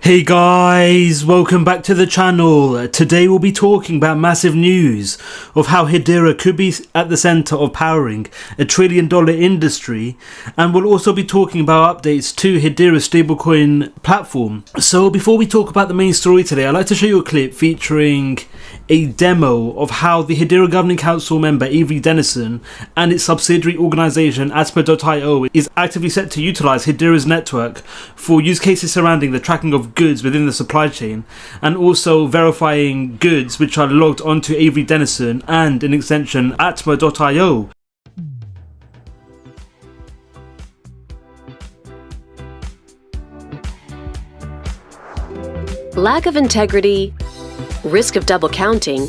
Hey guys, welcome back to the channel. Today we'll be talking about massive news of how Hedera could be at the center of powering a $1 trillion industry, and we'll also be talking about updates to Hedera's stablecoin platform. So before we talk about the main story today, I'd like to show you a clip featuring a demo of how the Hedera Governing Council member Avery Dennison and its subsidiary organisation HBAR is actively set to utilise Hedera's network for use cases surrounding the tracking of goods within the supply chain, and also verifying goods which are logged onto Avery Dennison and an extension HBAR.io. Lack of integrity, risk of double counting,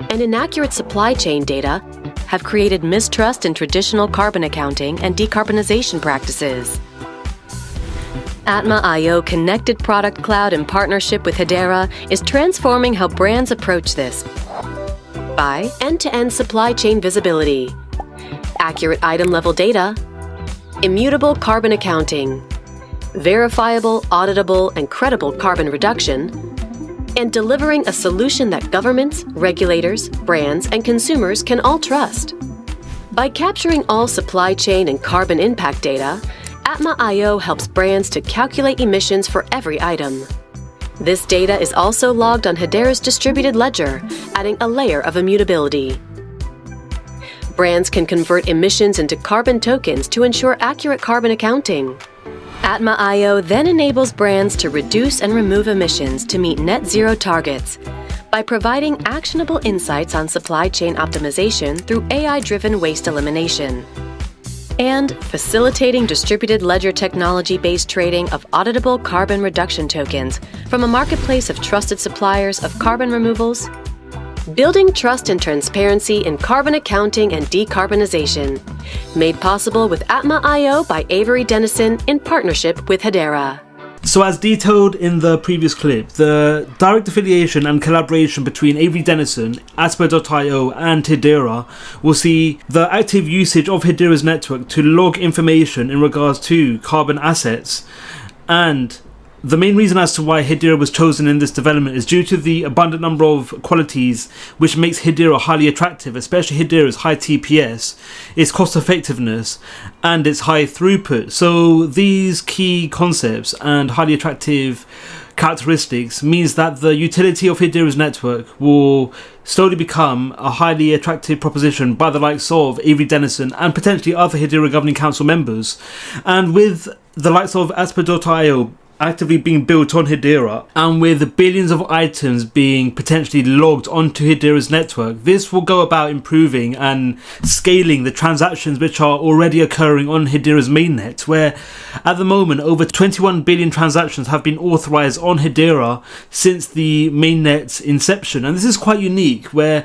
and inaccurate supply chain data have created mistrust in traditional carbon accounting and decarbonization practices. Atma.io Connected Product Cloud in partnership with Hedera is transforming how brands approach this by end-to-end supply chain visibility, accurate item-level data, immutable carbon accounting, verifiable, auditable, and credible carbon reduction, and delivering a solution that governments, regulators, brands, and consumers can all trust. By capturing all supply chain and carbon impact data, Atma.io helps brands to calculate emissions for every item. This data is also logged on Hedera's distributed ledger, adding a layer of immutability. Brands can convert emissions into carbon tokens to ensure accurate carbon accounting. Atma.io then enables brands to reduce and remove emissions to meet net zero targets by providing actionable insights on supply chain optimization through AI-driven waste elimination, and facilitating distributed ledger technology-based trading of auditable carbon reduction tokens from a marketplace of trusted suppliers of carbon removals, building trust and transparency in carbon accounting and decarbonization, made possible with Atma.io by Avery Dennison in partnership with Hedera. So as detailed in the previous clip, the direct affiliation and collaboration between Avery Dennison, HBAR.io and Hedera will see the active usage of Hedera's network to log information in regards to carbon assets. And the main reason as to why Hedera was chosen in this development is due to the abundant number of qualities which makes Hedera highly attractive, especially Hedera's high TPS, its cost effectiveness, and its high throughput. So these key concepts and highly attractive characteristics means that the utility of Hedera's network will slowly become a highly attractive proposition by the likes of Avery Dennison and potentially other Hedera Governing Council members. And with the likes of HBAR.io actively being built on Hedera, and with billions of items being potentially logged onto Hedera's network, this will go about improving and scaling the transactions which are already occurring on Hedera's mainnet, where at the moment over 21 billion transactions have been authorized on Hedera since the mainnet's inception. And this is quite unique, where,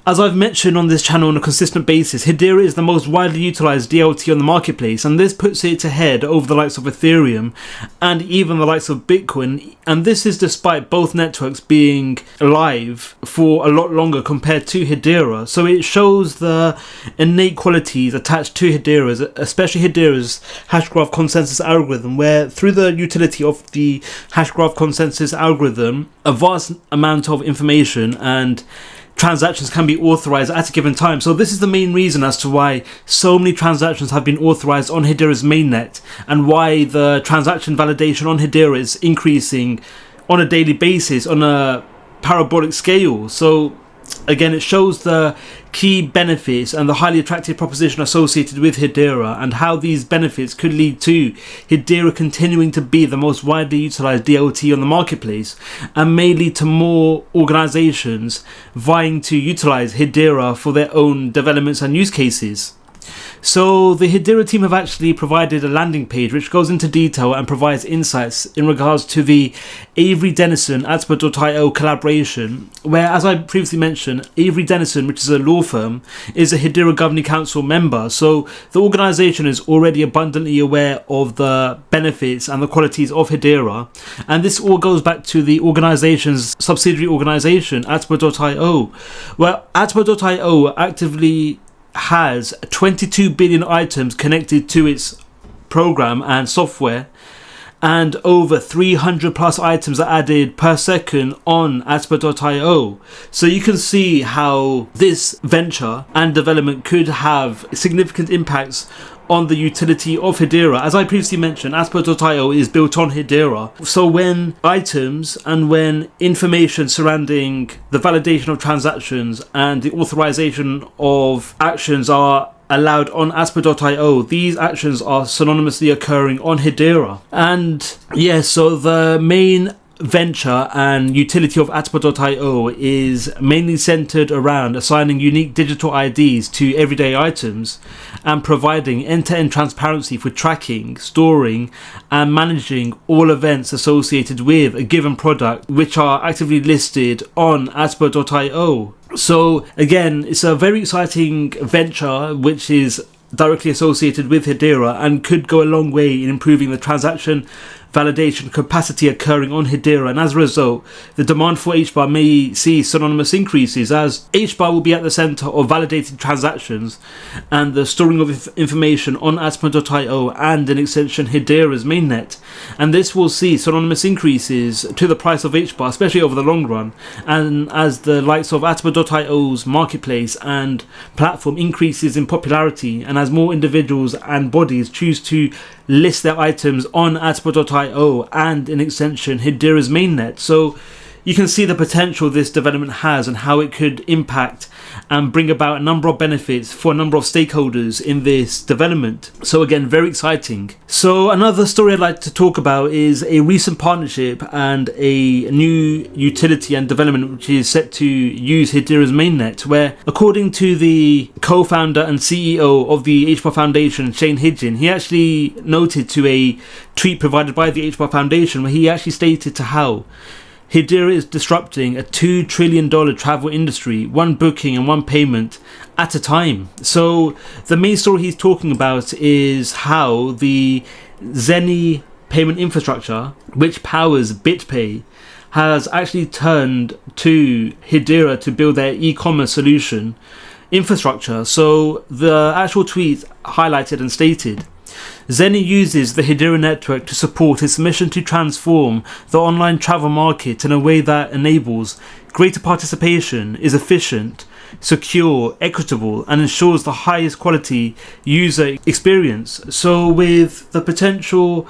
as I've mentioned on this channel on a consistent basis, Hedera is the most widely utilized DLT on the marketplace, and this puts it ahead over the likes of Ethereum and even the likes of Bitcoin. And this is despite both networks being live for a lot longer compared to Hedera. So it shows the innate qualities attached to Hedera's, especially Hedera's Hashgraph consensus algorithm, where through the utility of the Hashgraph consensus algorithm, a vast amount of information and transactions can be authorized at a given time. So this is the main reason as to why so many transactions have been authorized on Hedera's mainnet, and why the transaction validation on Hedera is increasing on a daily basis on a parabolic scale. So again, it shows the key benefits and the highly attractive proposition associated with Hedera, and how these benefits could lead to Hedera continuing to be the most widely utilized DLT on the marketplace, and may lead to more organizations vying to utilize Hedera for their own developments and use cases. So the Hedera team have actually provided a landing page which goes into detail and provides insights in regards to the Avery Dennison HBAR.io collaboration, where, as I previously mentioned, Avery Dennison, which is a law firm, is a Hedera Governing Council member. So the organization is already abundantly aware of the benefits and the qualities of Hedera, and this all goes back to the organization's subsidiary organization HBAR.io, where HBAR.io actively has 22 billion items connected to its program and software, and over 300 plus items are added per second on Asper.io. So you can see how this venture and development could have significant impacts on the utility of Hedera. As I previously mentioned, Asper.io is built on Hedera. So when items and when information surrounding the validation of transactions and the authorization of actions are allowed on Asper.io, these actions are synonymously occurring on Hedera. And yeah, so the main venture and utility of Asper.io is mainly centered around assigning unique digital IDs to everyday items and providing end-to-end transparency for tracking, storing and managing all events associated with a given product which are actively listed on Asper.io. So again, it's a very exciting venture which is directly associated with Hedera and could go a long way in improving the transaction validation capacity occurring on Hedera, and as a result the demand for HBAR may see synonymous increases, as HBAR will be at the center of validated transactions and the storing of information on Asper.io and in extension Hedera's mainnet, and this will see synonymous increases to the price of HBAR, especially over the long run, and as the likes of Asper.io's marketplace and platform increases in popularity and as more individuals and bodies choose to list their items on Asper.io and in extension Hedera's mainnet. So you can see the potential this development has and how it could impact and bring about a number of benefits for a number of stakeholders in this development. So again, very exciting. So another story I'd like to talk about is a recent partnership and a new utility and development which is set to use Hedera's mainnet, where according to the co-founder and CEO of the HBAR Foundation, Shane Hidgin, he actually noted to a tweet provided by the HBAR Foundation where he actually stated to how Hedera is disrupting a $2 trillion travel industry, one booking and one payment at a time. So the main story he's talking about is how the Zenny payment infrastructure, which powers BitPay, has actually turned to Hedera to build their e-commerce solution infrastructure. So the actual tweet highlighted and stated, Zenny uses the Hedera network to support its mission to transform the online travel market in a way that enables greater participation, is efficient, secure, equitable, and ensures the highest quality user experience. So with the potential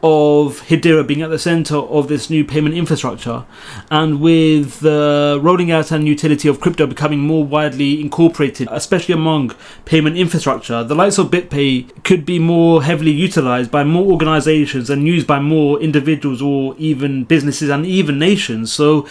of Hedera being at the center of this new payment infrastructure, and with the rolling out and utility of crypto becoming more widely incorporated, especially among payment infrastructure, the likes of BitPay could be more heavily utilized by more organizations and used by more individuals or even businesses and even nations. So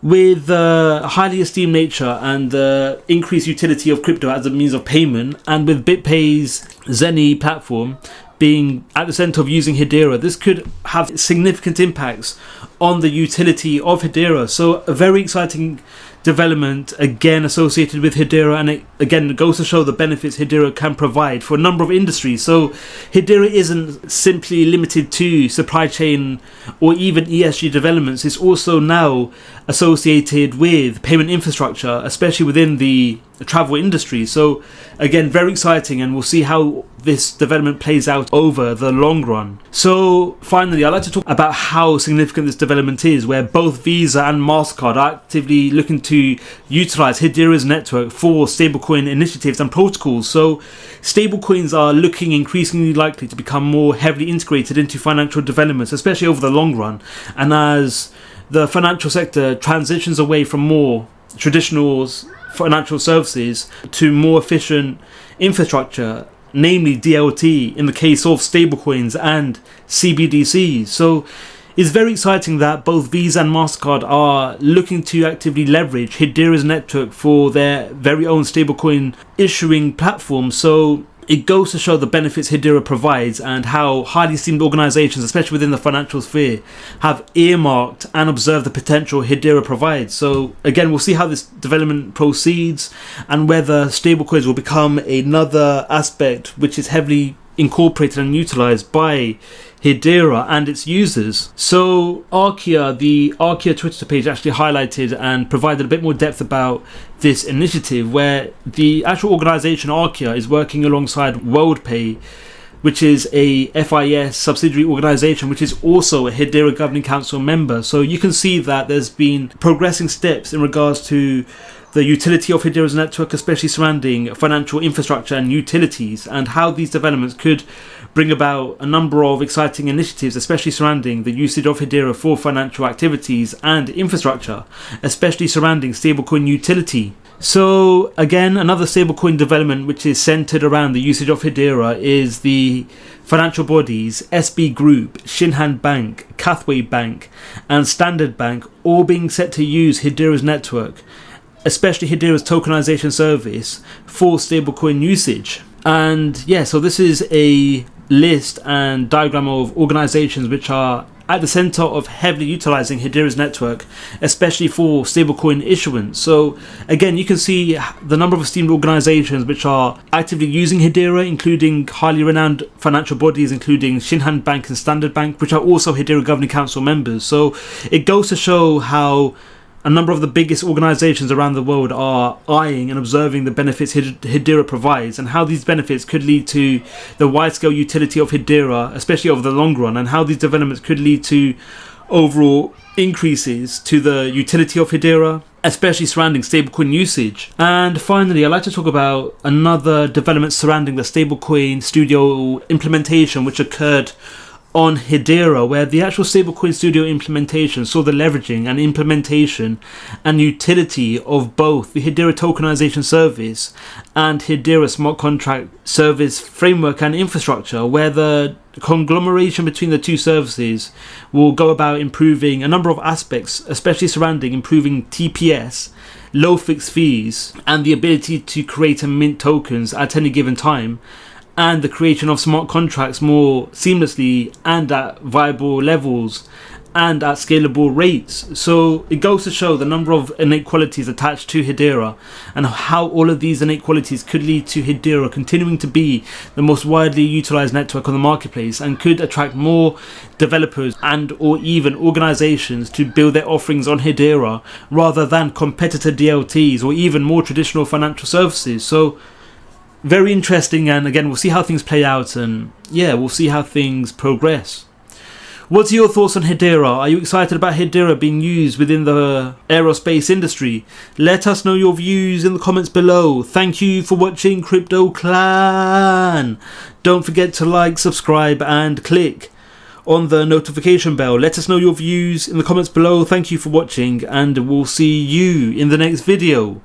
with the highly esteemed nature and the increased utility of crypto as a means of payment, and with BitPay's Zenny platform being at the center of using Hedera, this could have significant impacts on the utility of Hedera. So a very exciting development again associated with Hedera, and it again goes to show the benefits Hedera can provide for a number of industries. So Hedera isn't simply limited to supply chain or even ESG developments, it's also now associated with payment infrastructure, especially within the travel industry. So again, very exciting, and we'll see how this development plays out over the long run. So finally, I'd like to talk about how significant this development is, where both Visa and MasterCard are actively looking to utilize Hedera's network for stablecoin initiatives and protocols. So stablecoins are looking increasingly likely to become more heavily integrated into financial developments, especially over the long run, and as the financial sector transitions away from more traditional financial services to more efficient infrastructure, namely DLT in the case of stablecoins and CBDCs. So it's very exciting that both Visa and MasterCard are looking to actively leverage Hedera's network for their very own stablecoin issuing platform. So it goes to show the benefits Hedera provides and how highly esteemed organizations, especially within the financial sphere, have earmarked and observed the potential Hedera provides. So again, we'll see how this development proceeds and whether stablecoins will become another aspect which is heavily incorporated and utilized by Hedera and its users. So Arkia, the Arkia Twitter page, actually highlighted and provided a bit more depth about this initiative, where the actual organization Arkia is working alongside WorldPay which is a FIS subsidiary organization, which is also a Hedera Governing Council member. So you can see that there's been progressing steps in regards to the utility of Hedera's network, especially surrounding financial infrastructure and utilities, and how these developments could bring about a number of exciting initiatives, especially surrounding the usage of Hedera for financial activities and infrastructure, especially surrounding stablecoin utility. So again, another stablecoin development which is centered around the usage of Hedera is the financial bodies SB Group, Shinhan Bank, Cathway Bank and Standard Bank all being set to use Hedera's network, especially Hedera's tokenization service for stablecoin usage. And yeah, so this is a list and diagram of organizations which are at the center of heavily utilizing Hedera's network, especially for stablecoin issuance. So again, you can see the number of esteemed organizations which are actively using Hedera, including highly renowned financial bodies including Shinhan Bank and Standard Bank, which are also Hedera Governing Council members. So it goes to show how a number of the biggest organizations around the world are eyeing and observing the benefits Hedera provides, and how these benefits could lead to the wide-scale utility of Hedera, especially over the long run, and how these developments could lead to overall increases to the utility of Hedera, especially surrounding stablecoin usage. And finally, I'd like to talk about another development surrounding the stablecoin studio implementation which occurred on Hedera, where the actual stablecoin studio implementation saw the leveraging and implementation and utility of both the Hedera tokenization service and Hedera smart contract service framework and infrastructure, where the conglomeration between the two services will go about improving a number of aspects, especially surrounding improving TPS, low fixed fees, and the ability to create and mint tokens at any given time, and the creation of smart contracts more seamlessly and at viable levels and at scalable rates. So it goes to show the number of innate qualities attached to Hedera, and how all of these innate qualities could lead to Hedera continuing to be the most widely utilized network on the marketplace, and could attract more developers and or even organizations to build their offerings on Hedera rather than competitor DLTs or even more traditional financial services. So very interesting, and again, we'll see how things play out, and yeah, we'll see how things progress. What's your thoughts on Hedera? Are you excited about Hedera being used within the aerospace industry? Let us know your views in the comments below. Thank you for watching, Crypto Clan. Don't forget to like, subscribe and click on the notification bell. Let us know your views in the comments below. Thank you for watching, and we'll see you in the next video.